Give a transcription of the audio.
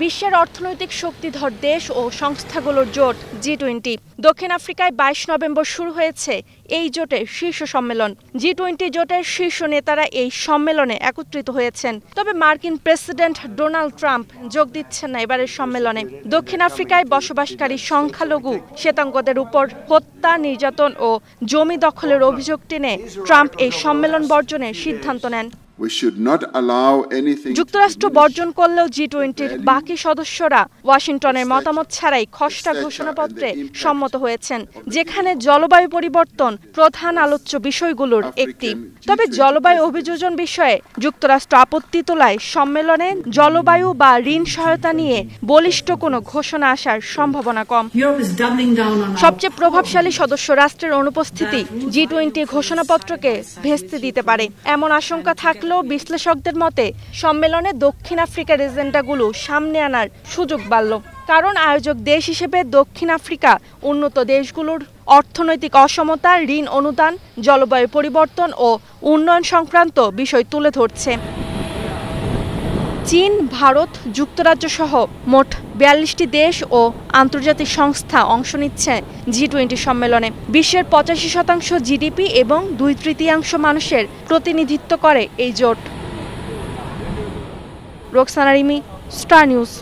বিশ্বের অর্থনৈতিক শক্তিধর দেশ ও সংস্থাগুলোর জোট G20। দক্ষিণ আফ্রিকায় 22 নভেম্বর শুরু হয়েছে এই জোটের শীর্ষ সম্মেলন। G20 জোটের শীর্ষ নেতারা এই সম্মেলনে একত্রিত হয়েছেন। তবে মার্কিন প্রেসিডেন্ট ডোনাল্ড ট্রাম্প যোগ দিচ্ছেন না এবারের সম্মেলনে। দক্ষিণ আফ্রিকায় বসবাসকারী সংখ্যালঘু শ্বেতাঙ্গদের উপর হত্যা, নির্যাতন ও জমি দখলের অভিযোগ টেনে ট্রাম্প এই সম্মেলন বর্জনের সিদ্ধান্ত নেন। যুক্তরাষ্ট্র বর্জন করলেও G20-র বাকি সদস্যরা ওয়াশিংটনের মতামত ছাড়াই খসড়া ঘোষণাপত্রে সম্মত হয়েছেন, যেখানে জলবায়ু পরিবর্তন প্রধান আলোচ্য বিষয়গুলোর একটি। তবে জলবায়ু অভিযোজন বিষয়ে যুক্তরাষ্ট্র আপত্তি তোলায় সম্মেলনে জলবায়ু বা ঋণ সহায়তা নিয়ে বলিষ্ঠ কোনো ঘোষণা আসার সম্ভাবনা কম। সবচেয়ে প্রভাবশালী সদস্য রাষ্ট্রের অনুপস্থিতি G20 ঘোষণাপত্রকে ভেস্তে দিতে পারে এমন আশঙ্কা থাকলেও বিশ্লেষকদের মতে সম্মেলনে দক্ষিণ আফ্রিকার এজেন্ডাগুলো সামনে আনার সুযোগ বাড়ল। কারণ আয়োজক দেশ হিসেবে দক্ষিণ আফ্রিকা উন্নত দেশগুলোর অর্থনৈতিক অসমতা, ঋণ অনুদান, জলবায়ু পরিবর্তন ও উন্নয়ন সংক্রান্ত বিষয় তুলে ধরছে। চীন, ভারত, যুক্তরাজ্য সহ মোট 42টি দেশ ও আন্তর্জাতিক সংস্থা অংশ নিচ্ছে G20 সম্মেলনে। বিশ্বের 85% জিডিপি এবং 2/3 মানুষের প্রতিনিধিত্ব করে এই জোট। Roksana Rimi, star news.